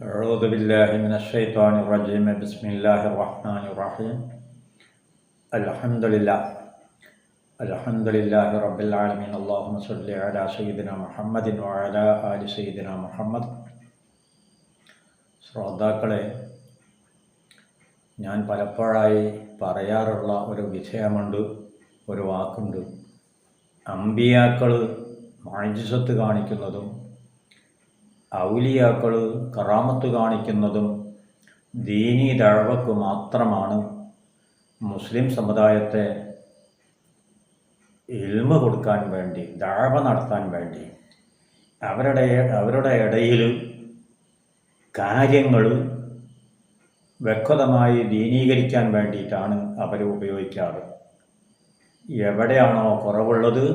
أعوذ بالله من الشيطان الرجيم بسم الله الرحمن الرحيم الحمد لله رب العالمين اللهم صل على سيدنا محمد وعلى آل سيدنا محمد. ശ്രോതാക്കളെ, ഞാൻ പലപ്പോഴായി പറയാറുള്ള ഒരു വിഷയമുണ്ട്, ഒരു വാക്കുണ്ട്. അമ്പിയാക്കൾ മുഅ്ജിസത്ത് കാണിക്കുന്നതും ഔലിയാക്കൾ കറാമത്ത് കാണിക്കുന്നതും ദീനീ ദഅവക്ക് മാത്രമാണ്. മുസ്ലിം സമുദായത്തെ ഇൽമ കൊടുക്കാൻ വേണ്ടി, ദഅവ നടത്താൻ വേണ്ടി, അവരുടെ ഇടയിൽ കാര്യങ്ങൾ വ്യക്തമായി ദീനീകരിക്കാൻ വേണ്ടിയിട്ടാണ് അവർ ഉപയോഗിക്കാറ്. എവിടെയാണോ കുറവുള്ളത്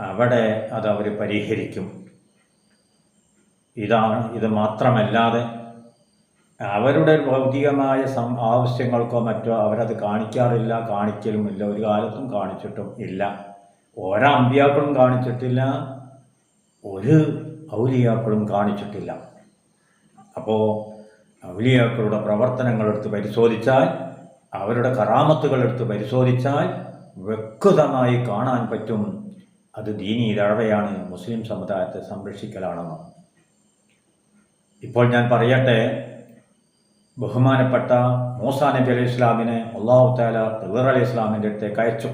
അവിടെ അതവർ പരിഹരിക്കും. ഇത് മാത്രമല്ലാതെ അവരുടെ ഭൗതികമായ ആവശ്യങ്ങൾക്കോ മറ്റോ അവരത് കാണിക്കാറില്ല, കാണിക്കലുമില്ല, ഒരു കാലത്തും കാണിച്ചിട്ടും ഇല്ല. ഓരോ അമ്പിയാക്കളും കാണിച്ചിട്ടില്ല, ഒരു ഔലിയാക്കളും കാണിച്ചിട്ടില്ല. അപ്പോൾ ഔലിയാക്കളുടെ പ്രവർത്തനങ്ങളെടുത്ത് പരിശോധിച്ചാൽ, അവരുടെ കറാമത്തുകളെടുത്ത് പരിശോധിച്ചാൽ വ്യക്തമായി കാണാൻ പറ്റും അത് ദീനീ ദഅവയാണ്, മുസ്ലിം സമുദായത്തെ സംരക്ഷിക്കലാണെന്ന്. ഇപ്പോൾ ഞാൻ പറയട്ടെ, ബഹുമാനപ്പെട്ട മൂസാ നബി അലൈഹി ഇസ്ലാമിനെ അല്ലാഹു തആല ഖിദ്ർ അലൈഹി ഇസ്ലാമിൻ്റെ അടുത്തേക്ക് അയച്ചു.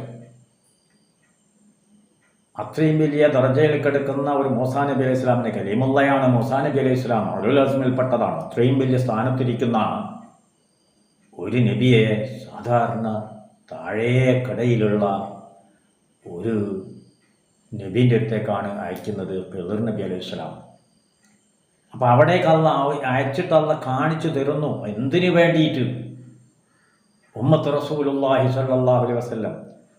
അത്രയും വലിയ ദർജയിൽ കിടക്കുന്ന ഒരു മൂസാ നബി അലൈഹി ഇസ്ലാമിനെ, കലീമുള്ളയാണ് മൂസാ നബി അലൈഹി ഇസ്ലാം, ഉലുൽ അസ്മിൽപ്പെട്ടതാണ്. അത്രയും വലിയ സ്ഥാനത്തിരിക്കുന്ന ഒരു നബിയെ സാധാരണ താഴേക്കടയിലുള്ള ഒരു നബീൻ്റെ അടുത്തേക്കാണ് അയക്കുന്നത് ഖിദ്ർ നബി അലൈഹി ഇസ്ലാം. അപ്പോൾ അവിടേക്ക് അയച്ചിട്ട് കാണിച്ചു തരുന്നു. എന്തിനു വേണ്ടിയിട്ട്? ഉമ്മത്ത് റസൂലുള്ളാഹി സ്വല്ലല്ലാഹു അലൈഹി വസല്ലം,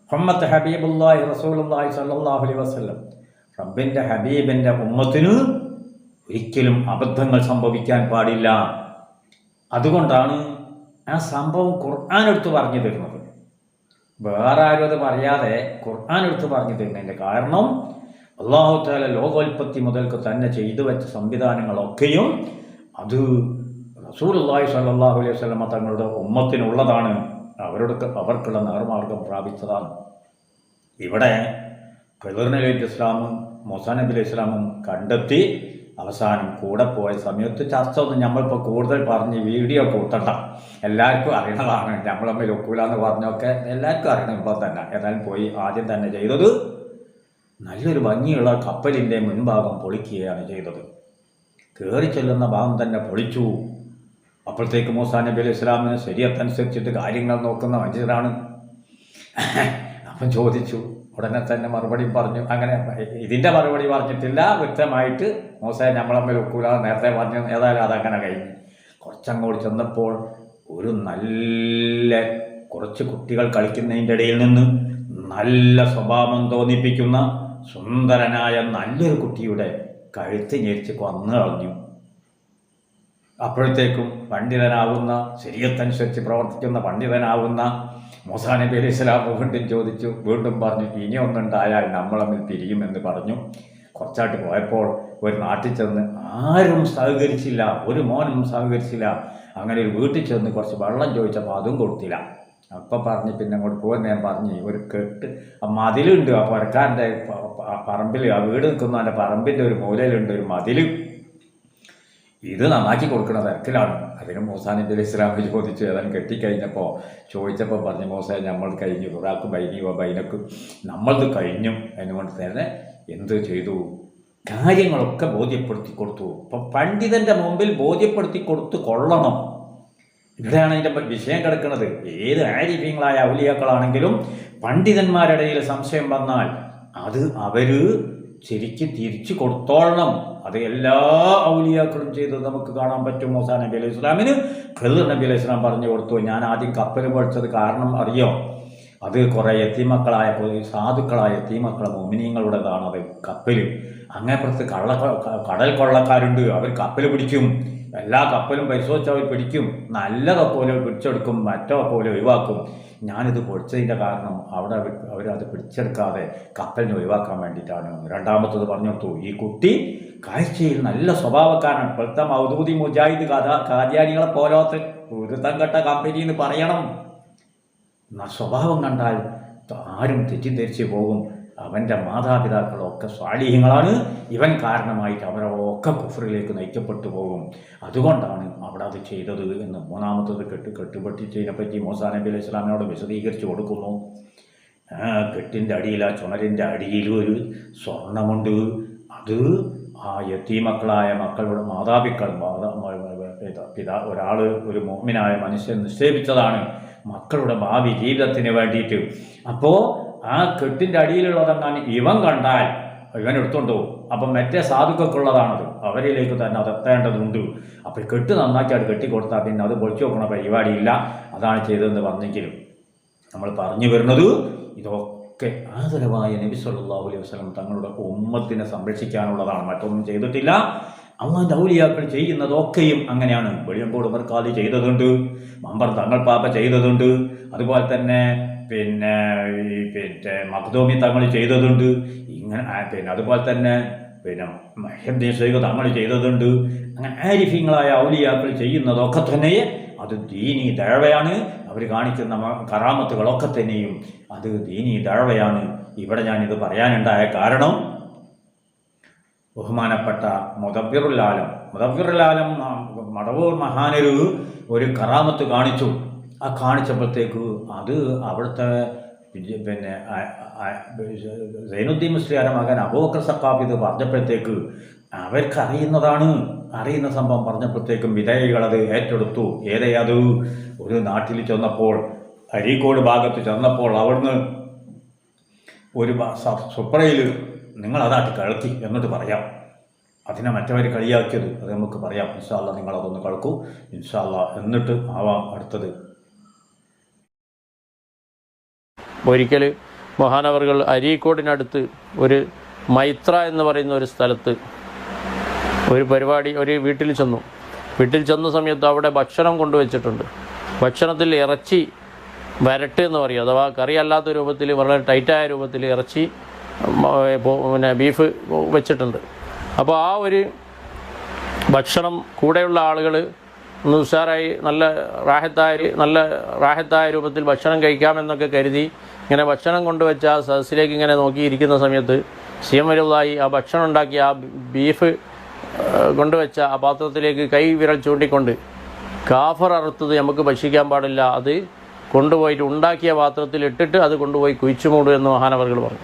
ഉമ്മത്ത് ഹബീബുല്ലാഹി റസൂലുള്ളാഹി സ്വല്ലല്ലാഹു അലൈഹി വസല്ലം, റബ്ബിൻ്റെ ഹബീബിൻ്റെ ഉമ്മത്തിന് ഒരിക്കലും അബദ്ധങ്ങൾ സംഭവിക്കാൻ പാടില്ല. അതുകൊണ്ടാണ് ആ സംഭവം ഖുർആൻ എടുത്ത് പറഞ്ഞു തരുന്നത്. വേറെ ആരും അത് പറയാതെ ഖുർആൻ എടുത്ത് പറഞ്ഞു തരുന്നതിൻ്റെ കാരണം, അല്ലാഹു തആല ലോകോൽപ്പത്തി മുതൽക്ക് തന്നെ ചെയ്തു വെച്ച സംവിധാനങ്ങളൊക്കെയും അത് റസൂലുള്ളാഹി സ്വല്ലല്ലാഹു അലൈഹി വസല്ലം തങ്ങളുടെ ഉമ്മത്തിനുള്ളതാണ്, അവർക്കുള്ള നേർമാർഗം പ്രാപിച്ചതാണ്. ഇവിടെ ഖിദ്ർ നബി അലൈഹി ഇസ്ലാമും മൂസാ നബി അലൈഹി ഇസ്ലാമും കണ്ടെത്തി അവസാനം കൂടെ പോയ സമയത്ത് ചർച്ച ഒന്നും നമ്മളിപ്പോൾ കൂടുതൽ പറഞ്ഞ് വീഡിയോ കൂട്ടണ്ട, എല്ലാവർക്കും അറിയണതാണ്. നമ്മൾ തമ്മിൽ ഒക്കൂലെന്ന് പറഞ്ഞൊക്കെ എല്ലാവർക്കും അറിയണം ഇപ്പോൾ തന്നെ. ഏതായാലും പോയി ആദ്യം തന്നെ ചെയ്തത് നല്ലൊരു ഭംഗിയുള്ള കപ്പലിൻ്റെ മുൻഭാഗം പൊളിക്കുകയാണ് ചെയ്തത്. കയറി ചെല്ലുന്ന ഭാഗം തന്നെ പൊളിച്ചു. അപ്പോഴത്തേക്ക് മൂസാ നബി അലൈഹി ഇസ്ലാമിന് ശരീഅത്തനുസരിച്ചിട്ട് കാര്യങ്ങൾ നോക്കുന്ന മനുഷ്യരാണ്. അപ്പം ചോദിച്ചു, ഉടനെ തന്നെ മറുപടി പറഞ്ഞു. അങ്ങനെ ഇതിൻ്റെ മറുപടി പറഞ്ഞിട്ടില്ല, വ്യക്തമായിട്ട് മൂസയെ നമ്മൾ തമ്മിൽ ഒക്കൂല നേരത്തെ പറഞ്ഞു. ഏതായാലും അതങ്ങനെ കഴിഞ്ഞു. കുറച്ചങ്ങോട്ട് ചെന്നപ്പോൾ ഒരു നല്ല കുറച്ച് കുട്ടികൾ കളിക്കുന്നതിൻ്റെ ഇടയിൽ നിന്ന് നല്ല സ്വഭാവം തോന്നിപ്പിക്കുന്ന സുന്ദരനായ നല്ലൊരു കുട്ടിയുടെ കഴുത്ത് ഞെരിച്ച് കൊന്നു കളഞ്ഞു. അപ്പോഴത്തേക്കും പണ്ഡിതനാവുന്ന, ശരീഅത്തനുസരിച്ച് പ്രവർത്തിക്കുന്ന പണ്ഡിതനാവുന്ന മൂസാ നബി അലൈഹി സ്വലാം വീണ്ടും പറഞ്ഞു, ഇനിയൊന്നുണ്ടായാൽ നമ്മൾ തമ്മിൽ പിരിയുമെന്ന് പറഞ്ഞു. കുറച്ചായിട്ട് പോയപ്പോൾ ഒരു നാട്ടിൽ ചെന്ന് ആരും സഹകരിച്ചില്ല, ഒരു മോനും സഹകരിച്ചില്ല. അങ്ങനെ ഒരു വീട്ടിൽ ചെന്ന് കുറച്ച് വെള്ളം ചോദിച്ചപ്പോൾ അതും കൊടുത്തില്ല. അപ്പം പറഞ്ഞ് പിന്നെ അങ്ങോട്ട് പോകുന്ന ഞാൻ പറഞ്ഞ്, ഒരു കെട്ട് മതിലുണ്ട് ആ പുരക്കാരൻ്റെ പറമ്പിൽ, ആ വീട് നിൽക്കുന്നതിൻ്റെ പറമ്പിൻ്റെ ഒരു മൂലയിലുണ്ട് ഒരു മതിൽ, ഇത് നന്നാക്കി കൊടുക്കുന്ന തിരക്കിലാണ്. അതിന് മൂസാ നബി അലൈഹി ഇസ്ലാമിൽ ചോദിച്ചു. ഏതായാലും കെട്ടിക്കഴിഞ്ഞപ്പോൾ ചോദിച്ചപ്പോൾ പറഞ്ഞു, മൂസയെ നമ്മൾ കഴിഞ്ഞു, ഒരാൾക്ക് ബൈനിയോ ബൈനക്ക് നമ്മളത് കഴിഞ്ഞു. അതിനുകൊണ്ട് തന്നെ എന്ത് ചെയ്തു, കാര്യങ്ങളൊക്കെ ബോധ്യപ്പെടുത്തി കൊടുത്തു. അപ്പം പണ്ഡിതൻ്റെ മുമ്പിൽ ബോധ്യപ്പെടുത്തി കൊടുത്ത് കൊള്ളണം. ഇവിടെയാണ് അതിൻ്റെ വിഷയം കിടക്കുന്നത്. ഏത് ആരിഫീങ്ങളായ ഔലിയാക്കളാണെങ്കിലും പണ്ഡിതന്മാരുടെ ഇടയിൽ സംശയം വന്നാൽ അത് അവർ ശരിക്കും തിരിച്ചു കൊടുത്തോളണം. അത് എല്ലാ ഔലിയാക്കളും ചെയ്തത് നമുക്ക് കാണാൻ പറ്റും. മൂസാ നബി അലൈഹി ഇസ്ലാമിന് ഖിദ്ർ നബി അലൈഹി ഇസ്ലാം പറഞ്ഞു കൊടുത്തു. ഞാൻ ആദ്യം കപ്പൽ പഠിച്ചത് കാരണം അറിയോ? അത് കുറേ യതീമക്കളായ സാധുക്കളായ യതീമക്കളെ മുഅ്മിനീങ്ങളുടേതാണ് അത് കപ്പൽ. അങ്ങേപ്പുറത്ത് കടൽ കൊള്ളക്കാരുണ്ട്, അവർ കപ്പൽ പിടിക്കും, എല്ലാ കപ്പലും പരിശോധിച്ച് അവർ പിടിക്കും, നല്ല കപ്പൽ പിടിച്ചെടുക്കും, മറ്റോ കപ്പൽ ഒഴിവാക്കും. ഞാനിത് പൊടിച്ചതിൻ്റെ കാരണം അവിടെ അവരത് പിടിച്ചെടുക്കാതെ കപ്പലിനെ ഒഴിവാക്കാൻ വേണ്ടിയിട്ടാണ്. രണ്ടാമത്തത് പറഞ്ഞു കൊടുത്തു, ഈ കുട്ടി കാഴ്ചയിൽ നല്ല സ്വഭാവക്കാരാണ്. ഇപ്പോഴത്തെ മൗദൂദി മുജാഹിദ് കാദ്യാനികളെ പോലത്തെ ഒരുത്തം കെട്ട കമ്പനി എന്ന് പറയണം. സ്വഭാവം കണ്ടാൽ ആരും തെറ്റിദ്ധരിച്ച് പോകും. അവൻ്റെ മാതാപിതാക്കളൊക്കെ സ്വാലിഹ്യങ്ങളാണ്, ഇവൻ കാരണമായിട്ട് അവരൊക്കെ കുഫറിലേക്ക് നയിക്കപ്പെട്ടു പോകും. അതുകൊണ്ടാണ് അവിടെ അത് ചെയ്തത് എന്ന്. മൂന്നാമത്തത് കെട്ടുപൊട്ടിച്ചതിനെ പറ്റി മൂസാ നബി അലൈഹി സ്വലാമിനോട് വിശദീകരിച്ച് കൊടുക്കുന്നു. കെട്ടിൻ്റെ അടിയിൽ, ആ ചുണരിൻ്റെ അടിയിൽ ഒരു സ്വർണമുണ്ട്. അത് ആ യതീമക്കളായ മക്കളുടെ മാതാപിതാക്കൾ ഒരാൾ, ഒരു മുഅ്മിനായ മനുഷ്യൻ നിക്ഷേപിച്ചതാണ് മക്കളുടെ ഭാവി ജീവിതത്തിന് വേണ്ടിയിട്ട്. അപ്പോൾ ആ കെട്ടിൻ്റെ അടിയിലുള്ളതെന്നാണ് ഇവൻ കണ്ടാൽ ഇവൻ എടുത്തോണ്ട് പോകും. അപ്പം മറ്റേ സാധുക്കൾക്കുള്ളതാണത്, അവരിലേക്ക് തന്നെ അതെത്തേണ്ടതുണ്ട്. അപ്പോൾ കെട്ട് നന്നാക്കി അത് കെട്ടിക്കൊടുത്താൽ പിന്നെ അത് പൊളിച്ചു നോക്കണ പരിപാടിയില്ല. അതാണ് ചെയ്തതെന്ന് പറഞ്ഞെങ്കിലും നമ്മൾ പറഞ്ഞു വരുന്നത് ഇതൊക്കെ ആദരവായ നബി സല്ലല്ലാഹു അലൈഹി വസല്ലം തങ്ങളുടെ ഉമ്മത്തിനെ സംരക്ഷിക്കാനുള്ളതാണ്, മറ്റൊന്നും ചെയ്തിട്ടില്ല. അള്ളാഹുവിൻ്റെ ഔലിയാക്കൾ ചെയ്യുന്നതൊക്കെയും അങ്ങനെയാണ്. വെളിയങ്കോട് ഉമർഖാദി ചെയ്തതുണ്ട്, മമ്പർ തങ്ങൾ പാപ്പ ചെയ്തതുണ്ട്, അതുപോലെ തന്നെ പിന്നെ മഖ്ദൂമി തങ്ങൾ ചെയ്തതുണ്ട്, ഇങ്ങനെ അതുപോലെ തന്നെ മുഹ്യിദ്ദീൻ ശൈഖ് തങ്ങൾ ചെയ്തതുണ്ട്. അങ്ങനെ ആരിഫീങ്ങളായ ഔലിയാക്കൾ ചെയ്യുന്നതൊക്കെ തന്നെ അത് ദീനി ദഅവയാണ്. അവർ കാണിക്കുന്ന കറാമത്തുകളൊക്കെ തന്നെയും അത് ദീനി ദഅവയാണ്. ഇവിടെ ഞാനിത് പറയാനുണ്ടായ കാരണം ബഹുമാനപ്പെട്ട മുദബ്ബിറുൽ ആലം മടവൂർ മഹാനൊരു ഒരു കറാമത്ത് കാണിച്ചു. ആ കാണിച്ചപ്പോഴത്തേക്ക് അത് അവിടുത്തെ സൈനുദ്ദീൻ മുസ്ലിയാരുടെ മകൻ അബൂബക്കർ സഖാഫി ഇത് പറഞ്ഞപ്പോഴത്തേക്ക് അവർക്ക് അറിയുന്ന സംഭവം പറഞ്ഞപ്പോഴത്തേക്കും വിധേയികളത് ഏറ്റെടുത്തു. ഏതേത് ഒരു നാട്ടിൽ ചെന്നപ്പോൾ, അരീക്കോട് ഭാഗത്ത് ചെന്നപ്പോൾ അവിടുന്ന് ഒരു സുപ്രയിൽ നിങ്ങളതായിട്ട് കളത്തി എന്നിട്ട് പറയാം. അതിനെ മറ്റവർ കളിയാക്കിയത് അത് നമുക്ക് പറയാം. ഇൻഷാ അല്ലാഹ് നിങ്ങളതൊന്ന് കളക്കൂ ഇൻഷാ അല്ലാഹ്, എന്നിട്ട് ആവാം അടുത്തത്. ഒരിക്കൽ മഹാനവറുകൾ അരീക്കോടിനടുത്ത് ഒരു മൈത്ര എന്ന് പറയുന്ന ഒരു സ്ഥലത്ത് ഒരു വീട്ടിൽ ചെന്നു. വീട്ടിൽ ചെന്ന സമയത്ത് അവിടെ ഭക്ഷണം കൊണ്ടുവച്ചിട്ടുണ്ട്. ഭക്ഷണത്തിൽ ഇറച്ചി വരട്ട് എന്ന് പറയും, അഥവാ കറി അല്ലാത്ത രൂപത്തിൽ, വളരെ ടൈറ്റായ രൂപത്തിൽ ഇറച്ചി ബീഫ് വെച്ചിട്ടുണ്ട്. അപ്പോൾ ആ ഒരു ഭക്ഷണം കൂടെയുള്ള ആളുകൾ ഒന്ന് ഉഷാറായി നല്ല റാഹത്തായ രൂപത്തിൽ ഭക്ഷണം കഴിക്കാമെന്നൊക്കെ കരുതി ഇങ്ങനെ ഭക്ഷണം കൊണ്ടുവച്ച ആ സദസ്സിലേക്ക് ഇങ്ങനെ നോക്കിയിരിക്കുന്ന സമയത്ത് സിഎം വലുതായി ആ ഭക്ഷണം ഉണ്ടാക്കി ആ ബീഫ് കൊണ്ടുവച്ച ആ പാത്രത്തിലേക്ക് കൈ വിരൽ ചൂണ്ടിക്കൊണ്ട്, കാഫർ അറുത്തത് നമുക്ക് ഭക്ഷിക്കാൻ പാടില്ല, അത് കൊണ്ടുപോയിട്ട് ഉണ്ടാക്കിയ പാത്രത്തിൽ ഇട്ടിട്ട് അത് കൊണ്ടുപോയി കുഴിച്ചു മൂടും എന്ന് മഹാനവറുകൾ പറഞ്ഞു.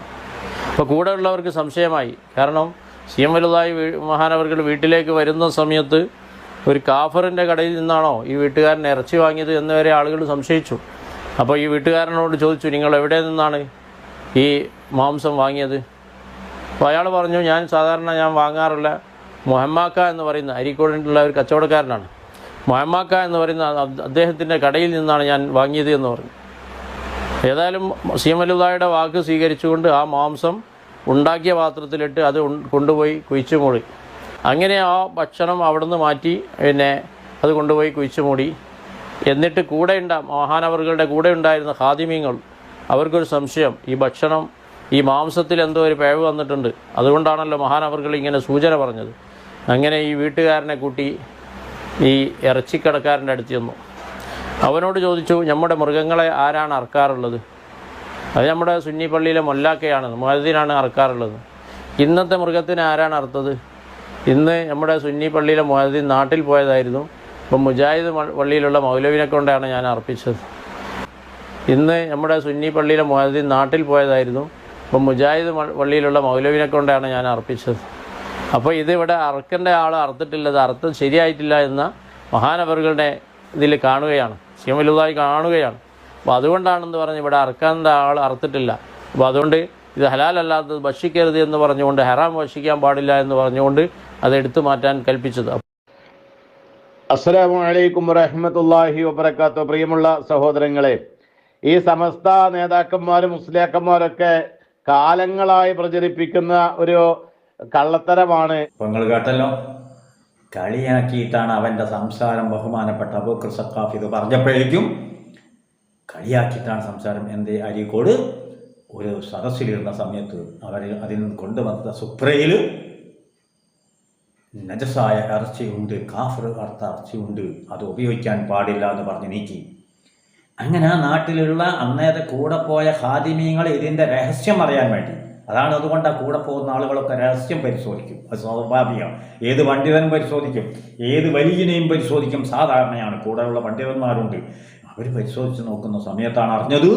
അപ്പോൾ കൂടെ ഉള്ളവർക്ക് സംശയമായി. കാരണം സിഎം വലുതായി മഹാനവറുകൾ വീട്ടിലേക്ക് വരുന്ന സമയത്ത് ഒരു കാഫറിൻ്റെ കടയിൽ നിന്നാണോ ഈ വീട്ടുകാരൻ ഇറച്ചി വാങ്ങിയത് എന്ന് വരെ ആളുകൾ സംശയിച്ചു. അപ്പോൾ ഈ വീട്ടുകാരനോട് ചോദിച്ചു, നിങ്ങൾ എവിടെ നിന്നാണ് ഈ മാംസം വാങ്ങിയത്? അപ്പോൾ അയാൾ പറഞ്ഞു, ഞാൻ വാങ്ങാറുള്ള മുഹമ്മാക്ക എന്ന് പറയുന്ന അരീക്കോടിലുള്ള ഒരു കച്ചവടക്കാരനാണ്, മുഹമ്മാക്ക എന്ന് പറയുന്ന അദ്ദേഹത്തിൻ്റെ കടയിൽ നിന്നാണ് ഞാൻ വാങ്ങിയത് എന്ന് പറഞ്ഞു. ഏതായാലും സിഎം വലുതായുടെ വാക്ക് സ്വീകരിച്ചുകൊണ്ട് ആ മാംസം ഉണ്ടാക്കിയ പാത്രത്തിലിട്ട് അത് കൊണ്ടുപോയി കുഴിച്ചു മൂടി. അങ്ങനെ ആ ഭക്ഷണം അവിടെ നിന്ന് മാറ്റി അത് കൊണ്ടുപോയി കുഴിച്ചു മൂടി. എന്നിട്ട് മഹാനവറുകളുടെ കൂടെ ഉണ്ടായിരുന്ന ഖാദിമീങ്ങൾ അവർക്കൊരു സംശയം, ഈ മാംസത്തിൽ എന്തോ ഒരു പിഴവ് വന്നിട്ടുണ്ട്, അതുകൊണ്ടാണല്ലോ മഹാനവറുകൾ ഇങ്ങനെ സൂചന പറഞ്ഞത്. അങ്ങനെ ഈ വീട്ടുകാരനെ കൂട്ടി ഈ ഇറച്ചിക്കടക്കാരൻ്റെ അടുത്ത് ചെന്നു. അവനോട് ചോദിച്ചു, നമ്മുടെ മൃഗങ്ങളെ ആരാണ് അറക്കാറുള്ളത്? അത് നമ്മുടെ സുന്നി പള്ളിയിലെ മൊല്ലാക്കയാണ്, മുഅദ്ദിനാണ് അറക്കാറുള്ളത്. ഇന്നത്തെ മൃഗത്തിന് ആരാണ് അറുത്തത്? ഇന്ന് നമ്മുടെ സുന്നി പള്ളിയിലെ മുഅദ്ദിൻ നാട്ടിൽ പോയതായിരുന്നു. ഇപ്പം മുജാഹിദ് പള്ളിയിലുള്ള മൗലവിനെ കൊണ്ടാണ് ഞാൻ അർപ്പിച്ചത്. ഇന്ന് നമ്മുടെ സുന്നി പള്ളിയിലെ മുഅദ്ദിൻ നാട്ടിൽ പോയതായിരുന്നു. ഇപ്പം മുജാഹിദ് പള്ളിയിലുള്ള മൗലവിനെ കൊണ്ടാണ് ഞാൻ അർപ്പിച്ചത്. അപ്പോൾ ഇതിവിടെ അറക്കേണ്ട ആൾ അറുത്തിട്ടില്ല, അർത്ഥം ശരിയായിട്ടില്ല എന്ന മഹാനവറുകളുടെ ഇതിൽ കാണുകയാണ്, സിഎം വലുതായി കാണുകയാണ്. അപ്പോൾ അതുകൊണ്ടാണെന്ന് പറഞ്ഞ് ഇവിടെ അറക്കേണ്ട ആൾ അറുത്തിട്ടില്ല. അപ്പോൾ അതുകൊണ്ട് ഇത് ഹലാലല്ലാത്തത് ഭക്ഷിക്കരുത് എന്ന് പറഞ്ഞുകൊണ്ട്, ഹറാം ഭക്ഷിക്കാൻ പാടില്ല എന്ന് പറഞ്ഞുകൊണ്ട് അത് എടുത്തു മാറ്റാൻ കൽപ്പിച്ചത്. അസ്സലാമു അലൈക്കും വറഹ്മത്തുള്ളാഹി വബറകാതുഹു. പ്രിയമുള്ള സഹോദരങ്ങളെ, ഈ സമസ്ത നേതാക്കന്മാരും മുസ്ലിയാക്കന്മാരൊക്കെ കാലങ്ങളായി പ്രചരിപ്പിക്കുന്ന ഒരു കള്ളത്തരമാണ്. ഇപ്പൊ നിങ്ങൾ കേട്ടല്ലോ, കളിയാക്കിയിട്ടാണ് അവൻ്റെ സംസാരം. ബഹുമാനപ്പെട്ട അബൂബക്കർ സഖാഫി ഇത് പറഞ്ഞപ്പോഴേക്കും കളിയാക്കിയിട്ടാണ് സംസാരം. എൻ്റെ അരീക്കോട് ഒരു സദസ്സിലിരുന്ന സമയത്ത് അവർ അതിൽ നിന്ന് കൊണ്ടുവന്ന സുപ്രയിൽ നജസായ ഇറച്ചിയുണ്ട്, കാഫർ അർത്ഥ ഇറച്ചിയുണ്ട്, അത് ഉപയോഗിക്കാൻ പാടില്ല എന്ന് പറഞ്ഞ് നീക്കി. അങ്ങനെ ആ നാട്ടിലുള്ള അന്നേരം കൂടെ പോയ ഖാദിമീങ്ങൾ ഇതിൻ്റെ രഹസ്യം അറിയാൻ വേണ്ടി, അതാണ് അതുകൊണ്ട് ആ കൂടെ പോകുന്ന ആളുകളൊക്കെ രഹസ്യം പരിശോധിക്കും. അത് സ്വാഭാവികമാണ്. ഏത് പണ്ഡിതനും പരിശോധിക്കും, ഏത് വലിയനെയും പരിശോധിക്കും. സാധാരണയാണ്. കൂടെയുള്ള പണ്ഡിതന്മാരുണ്ട്, അവർ പരിശോധിച്ച് നോക്കുന്ന സമയത്താണ് അറിഞ്ഞത്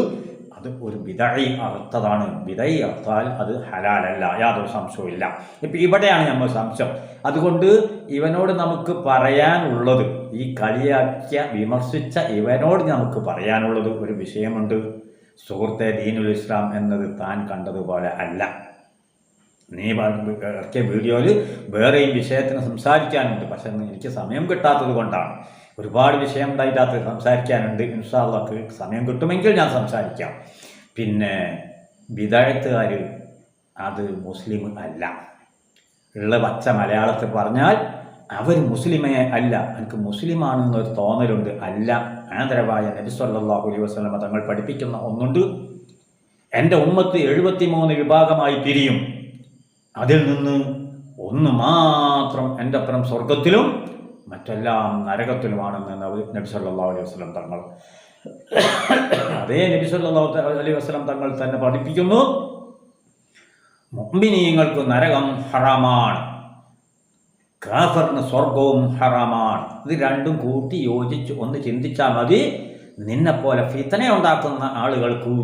അത് ഒരു ബിദഈ അർത്ഥതാണ്. ബിദഈ അർത്ഥാൽ അത് ഹലാലല്ല, യാതൊരു സംശയവും. ഇപ്പം ഇവിടെയാണ് നമ്മൾ സംശയം. അതുകൊണ്ട് ഇവനോട് നമുക്ക് പറയാനുള്ളത്, ഈ കളിയാക്കിയ വിമർശിച്ച ഇവനോട് നമുക്ക് പറയാനുള്ളത് ഒരു വിഷയമുണ്ട്. സുഹൃത്തെ, ദീനുൽ ഇസ്ലാം എന്നത് താൻ കണ്ടതുപോലെ അല്ല. നീ ഇറക്കിയ വീഡിയോയിൽ വേറെയും വിഷയത്തിന് സംസാരിക്കാനുണ്ട്, പക്ഷെ എനിക്ക് സമയം കിട്ടാത്തത് കൊണ്ടാണ്. ഒരുപാട് വിഷയം ഉണ്ടായിട്ട് സംസാരിക്കാനുണ്ട്. ഇൻഷാ അല്ലാഹ് സമയം കിട്ടുമെങ്കിൽ ഞാൻ സംസാരിക്കാം. പിന്നെ ബിദഅത്തുകാർ അത് മുസ്ലിം അല്ല. ഉള്ള പച്ച മലയാളത്തിൽ പറഞ്ഞാൽ അവർ മുസ്ലിമേ അല്ല. എനിക്ക് മുസ്ലിമാണെന്നൊരു തോന്നലുണ്ട്. അല്ല, ആദരവായ നബി സല്ലല്ലാഹു അലൈഹി വസല്ലം തങ്ങൾ പഠിപ്പിക്കുന്ന ഒന്നുണ്ട്. എൻ്റെ ഉമ്മത്ത് 73 വിഭാഗമായി പിരിയും. അതിൽ നിന്ന് ഒന്ന് മാത്രം എൻ്റെ അപ്പുറം സ്വർഗത്തിലും മറ്റെല്ലാം നരകത്തിലുമാണെന്ന് നബി സല്ലല്ലാഹു അലൈഹി വസല്ലം തങ്ങൾ, അതേ നബി സല്ലല്ലാഹു അലൈഹി വസല്ലം തങ്ങൾ തന്നെ പഠിപ്പിക്കുന്നു, മുഅ്മിനീങ്ങൾക്ക് നരകം ഹറാമാണ്, കാഫിറിന് സ്വർഗവും ഹറാമാണ്. ഇത് രണ്ടും കൂട്ടി യോജിച്ച് ഒന്ന് ചിന്തിച്ചാൽ മതി. നിന്നെപ്പോലെ ഫിത്ന ഉണ്ടാക്കുന്ന ആളുകൾക്ക്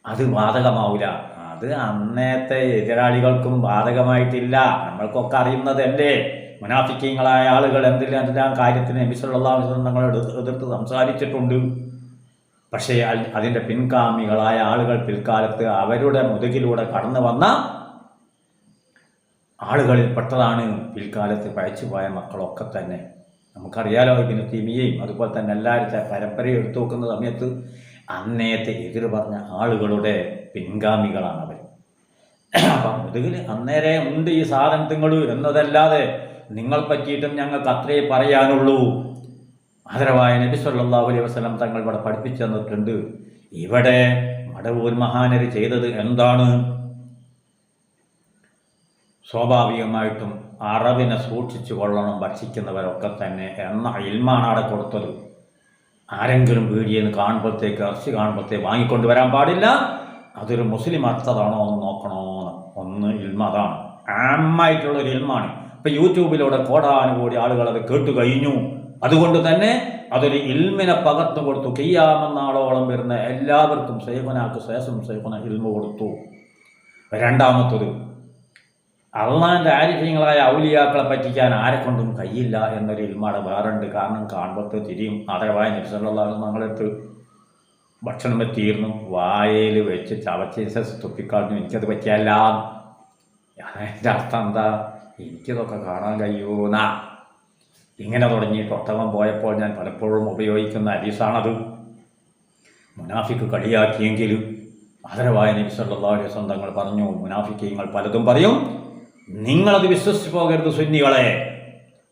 അത് ബാധകമാവില്ല. അത് അന്നത്തെ എതിരാളികൾക്കും ബാധകമായിട്ടില്ല. നമ്മൾക്കൊക്കെ അറിയുന്നതല്ലേ. മുനാഫിക്കീങ്ങളായ ആളുകൾ എന്തെല്ലാം കാര്യത്തിന് നബി സല്ലല്ലാഹു അലൈഹി വസല്ലം തങ്ങൾ എതിർത്ത് സംസാരിച്ചിട്ടുണ്ട്. പക്ഷേ അതിൻ്റെ പിൻഗാമികളായ ആളുകൾ പിൽക്കാലത്ത് അവരുടെ മുതുകിലൂടെ കടന്നു വന്ന ആളുകളിൽ പെട്ടതാണ് പിൽക്കാലത്ത് പഴച്ചുപോയ മക്കളൊക്കെ തന്നെ. നമുക്കറിയാലോ, ഇബ്നു തൈമിയ്യയും അതുപോലെ തന്നെ എല്ലാവരും പരമ്പരയും എടുത്തു നോക്കുന്ന സമയത്ത് അന്നേത്തെ എതിർ പറഞ്ഞ ആളുകളുടെ പിൻഗാമികളാണ് അവർ. അപ്പം മുതുകിൽ അന്നേരെ ഉണ്ട് ഈ സാധനങ്ങൾ എന്നതല്ലാതെ നിങ്ങൾ പറ്റിയിട്ടും ഞങ്ങൾക്ക് അത്രേ പറയാനുള്ളൂ. ആദരവായ നബി സല്ലല്ലാഹു അലൈഹി വസല്ലം തങ്ങൾ ഇവിടെ പഠിപ്പിച്ചു തന്നിട്ടുണ്ട്. ഇവിടെ മടവൂർ മഹാനര് ചെയ്തത് എന്താണ്? സ്വാഭാവികമായിട്ടും അറബിനെ സൂക്ഷിച്ചു കൊള്ളണം ഭക്ഷിക്കുന്നവരൊക്കെ തന്നെ എന്ന ഇൽമാണ് അവിടെ കൊടുത്തത്. ആരെങ്കിലും വീഡിയോന്ന് കാണുമ്പോഴത്തേക്ക് ഇറച്ചി കാണുമ്പോഴത്തേക്ക് വാങ്ങിക്കൊണ്ട് വരാൻ പാടില്ല. അതൊരു മുസ്ലിം അർത്ഥതാണോ എന്ന് നോക്കണമെന്ന് ഒന്ന് ഇൽമ. അതാണ് ആമായിട്ടുള്ളൊരു ഇൽമാണ്. ഇപ്പം യൂട്യൂബിലൂടെ കോടാനുകൂടി ആളുകൾ അത് കേട്ടു കഴിഞ്ഞു. അതുകൊണ്ട് തന്നെ അതൊരു ഇൽമിനെ പകർന്നു കൊടുത്തു. ഖിയാമനാളോളം വരുന്ന എല്ലാവർക്കും സൈഫനാക്ക് ശേഷം സൈഫന ഇൽമ കൊടുത്തു. രണ്ടാമത്തത്, അള്ളാൻ്റെ ആരിഫ്യങ്ങളായ ഔലിയാക്കളെ പറ്റിക്കാൻ ആരെക്കൊണ്ടും കഴിയില്ല എന്നൊരു ഇൽമാടെ വേറുണ്ട്. കാരണം കാണുമ്പോഴത്തെ തിരിയും. ആദരവായ നബി സല്ലല്ലാഹു അലൈഹി വസല്ലം ഞങ്ങളെടുത്ത് ഭക്ഷണം എത്തിയിരുന്നു, വായയിൽ വെച്ച് ചവച്ച് തുപ്പിക്കളഞ്ഞു. എനിക്കത് പറ്റിയല്ല. അതിൻ്റെ അർത്ഥം എന്താ? എനിക്കിതൊക്കെ കാണാൻ കഴിയൂന്നാ. ഇങ്ങനെ തുടങ്ങി ഒട്ടകം പോയപ്പോൾ ഞാൻ പലപ്പോഴും ഉപയോഗിക്കുന്ന ഹദീസാണത്. മുനാഫിക്ക് കളിയാക്കിയെങ്കിൽ ആദരവായ നബി സല്ലല്ലാഹു അലൈഹി വസല്ലം തങ്ങൾ പറഞ്ഞു, മുനാഫിക്കീങ്ങൾ പലതും പറയും, നിങ്ങളത് വിശ്വസിച്ച് പോകരുത് സുന്നികളെ.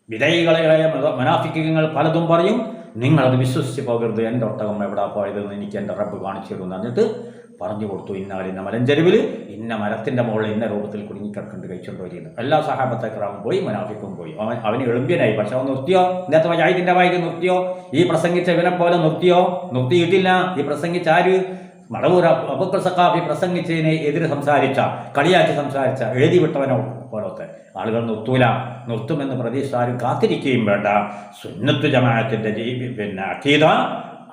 വിധേയികളായ മുനാഫിക്കീങ്ങൾ പലതും പറയും, നിങ്ങളത് വിശ്വസിച്ച് പോകരുത്. എൻ്റെ ഒട്ടകം എവിടെ പോയതെന്ന് എനിക്ക് എൻ്റെ റബ്ബ് കാണിച്ചു തരുമെന്ന് പറഞ്ഞിട്ട് പറഞ്ഞു കൊടുത്തു. ഇന്ന മലഞ്ചെരുവിൽ ഇന്ന മരത്തിൻ്റെ മുകളിൽ ഇന്ന രൂപത്തിൽ കുടുങ്ങിക്കിടക്കേണ്ടി കഴിച്ചുകൊണ്ട് വരികയെന്ന്. എല്ലാ സഹാബത്തേക്കാളും പോയി, മുനാഫിക്കും പോയി. അവന് എളുമ്പ്യനായി. പക്ഷെ അവൻ നിർത്തിയോ? ഇന്നത്തെ വജാഹിദിൻ്റെ വായിക്ക് നിർത്തിയോ? ഈ പ്രസംഗിച്ച ഇവനെ പോലെ നിർത്തിയോ? നിർത്തിയിട്ടില്ല. ഈ പ്രസംഗിച്ച ആര്? മടവൂർ അബൂബക്കർ സഖാഫി പ്രസംഗിച്ചതിനെ എതിരെ സംസാരിച്ച, കളിയാക്കി സംസാരിച്ച, എഴുതി വിട്ടവനോ പോലത്തെ ആളുകൾ നിർത്തൂല. നിർത്തുമെന്ന് പ്രതീക്ഷ ആരും കാത്തിരിക്കുകയും വേണ്ട. സുന്നത്ത് ജമാഅത്തിൻ്റെ അഖീദ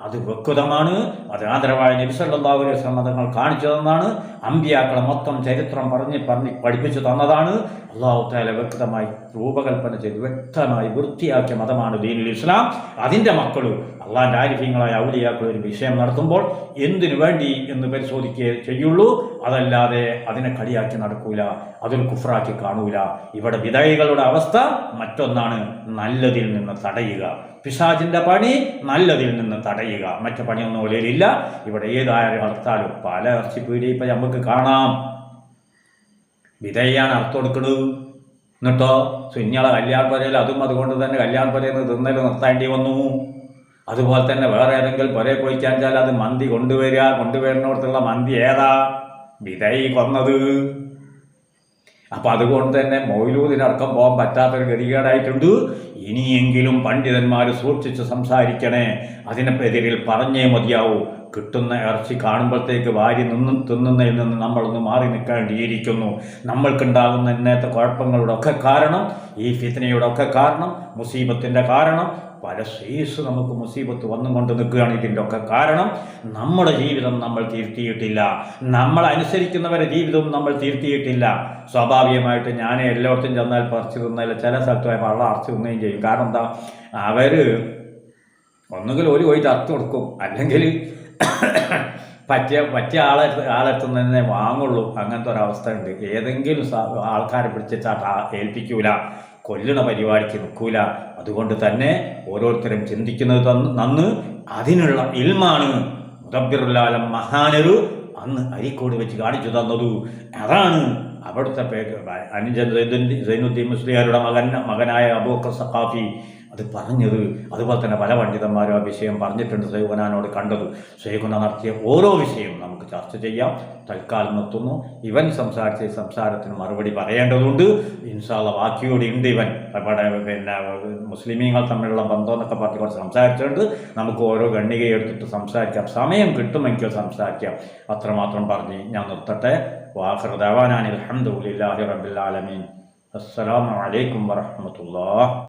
അത് വ്യക്തമാണ്. അത് ആദരവായ നബി സല്ലല്ലാഹു അലൈഹി വസല്ലം തങ്ങൾ കാണിച്ചു തന്നതാണ്. അമ്പിയാക്കളെ മൊത്തം ചരിത്രം പറഞ്ഞ് പഠിപ്പിച്ചു തന്നതാണ്. അല്ലാഹു തആല വ്യക്തമായി രൂപകൽപ്പന ചെയ്ത് വ്യക്തമായി വൃത്തിയാക്കിയ മതമാണ് ദീനുൽ ഇസ്ലാം. അതിൻ്റെ മക്കൾ അള്ളാഹിൻ്റെ ആരിഫ്യങ്ങളായ ഔലിയാക്കൾ ഒരു വിഷയം നടത്തുമ്പോൾ എന്തിനു വേണ്ടി എന്ന് പരിശോധിക്കുകയേ ചെയ്യുള്ളൂ. അതല്ലാതെ അതിനെ കളിയാക്കി നടക്കൂല, അതൊരു കുഫ്രാക്കി കാണൂല. ഇവിടെ വിധേയികളുടെ അവസ്ഥ മറ്റൊന്നാണ്, നല്ലതിൽ നിന്ന് തടയുക. പിശാചിൻ്റെ പണി നല്ലതിൽ നിന്ന് തടയുക. മറ്റു പണിയൊന്നും ഒലയിലില്ല. ഇവിടെ ഏതായാലും അർത്ഥത്താലും പല ഇറച്ചിപ്പീടി ഇപ്പം നമുക്ക് കാണാം. വിധയാണ് അർത്ഥം കൊടുക്കുന്നത്. എന്നിട്ടോ സുന്നികളെ കല്യാണപ്പുരയിൽ അതും അതുകൊണ്ട് തന്നെ കല്യാണപ്പുരയിൽ നിന്ന് തിന്നൽ നിർത്തേണ്ടി വന്നു. അതുപോലെ തന്നെ വേറെ ഏതെങ്കിലും പുരയെ പോയി കഴിഞ്ഞാൽ അത് മന്തി കൊണ്ടുവരുന്നിടത്തുള്ള മന്തി ഏതാ? വിധയി കൊന്നത്. അപ്പം അതുകൊണ്ട് തന്നെ മൗലൂദിനടക്കം പോകാൻ പറ്റാത്തൊരു ഗതികേടായിട്ടുണ്ട്. ഇനിയെങ്കിലും പണ്ഡിതന്മാർ സൂക്ഷിച്ച് സംസാരിക്കണേ, അതിനെതിരിൽ പറഞ്ഞേ മതിയാവൂ. കിട്ടുന്ന ഇറച്ചി കാണുമ്പോഴത്തേക്ക് വാരി തിന്നുന്നതിൽ നിന്ന് നമ്മളൊന്ന് മാറി നിൽക്കേണ്ടിയിരിക്കുന്നു. നമ്മൾക്കുണ്ടാകുന്ന ഇന്നത്തെ കുഴപ്പങ്ങളുടെ ഒക്കെ കാരണം, ഈ ഫിത്നയുടെ ഒക്കെ കാരണം, മുസീബത്തിൻ്റെ കാരണം, പല സീസ് നമുക്ക് മുസീബത്ത് വന്നുകൊണ്ട് നിൽക്കുകയാണ്. ഇതിൻ്റെ ഒക്കെ കാരണം നമ്മുടെ ജീവിതം നമ്മൾ തിരുത്തിയിട്ടില്ല, നമ്മൾ അനുസരിക്കുന്നവരെ ജീവിതവും നമ്മൾ തിരുത്തിയിട്ടില്ല. സ്വാഭാവികമായിട്ട് ഞാൻ എല്ലായിടത്തും ചെന്നാൽ പറിച്ചു തിന്നല്ല, ചില സ്ഥലത്ത് വെള്ളം അറച്ചു തിന്നുകയും ചെയ്യും. കാരണം എന്താ, അവർ ഒന്നുകിൽ ഒരു പോയി തറച്ചു കൊടുക്കും, അല്ലെങ്കിൽ പറ്റിയ ആളെടുത്ത് തന്നെ വാങ്ങുള്ളൂ. അങ്ങനത്തെ ഒരവസ്ഥ ഉണ്ട്. ഏതെങ്കിലും ആൾക്കാരെ പിടിച്ചാട്ട് ഏൽപ്പിക്കൂല, കൊല്ലണ പരിപാടിക്ക് നിൽക്കൂല. അതുകൊണ്ട് തന്നെ ഓരോരുത്തരും ചിന്തിക്കുന്നത് നന്ന്. അതിനുള്ള ഇൽമാണ് മുദബ്ബിറുൽ മഹാനരു അന്ന് അരീക്കോട് വെച്ച് കാണിച്ചു തന്നതു. അതാണ് അവിടുത്തെ അനുജൻ സൈനുദ്ദീൻ മുസ്ലിയാരുടെ മകനായ അബൂബക്കർ സഖാഫി അത് പറഞ്ഞത്. അതുപോലെ തന്നെ പല പണ്ഡിതന്മാരും ആ വിഷയം പറഞ്ഞിട്ടുണ്ട്. ശൈഖുനാനോട് കണ്ടത്. ശൈഖുന നടത്തിയ ഓരോ വിഷയവും നമുക്ക് ചർച്ച ചെയ്യാം. തൽക്കാലം നിർത്തുന്നു. ഇവൻ സംസാരിച്ച സംസാരത്തിന് മറുപടി പറയേണ്ടതുണ്ട്. ഇൻഷാ അല്ലാഹ് ബാക്കിയോടെ ഉണ്ട്. ഇവൻ പിന്നെ മുസ്ലിമീങ്ങൾ തമ്മിലുള്ള ബന്ധം എന്നൊക്കെ പറഞ്ഞ് കുറച്ച് സംസാരിച്ചിട്ടുണ്ട്. നമുക്ക് ഓരോ ഖണ്ഡികയെടുത്തിട്ട് സംസാരിക്കാം, സമയം കിട്ടുമെങ്കിൽ സംസാരിക്കാം. അത്രമാത്രം പറഞ്ഞ് ഞാൻ നിർത്തട്ടെ. വാഖിറു ദഅവാനാ അൽഹംദുലില്ലാഹി റബ്ബിൽ ആലമീൻ. അസ്സലാമു അലൈക്കും വറഹ്മത്തുള്ളാഹി.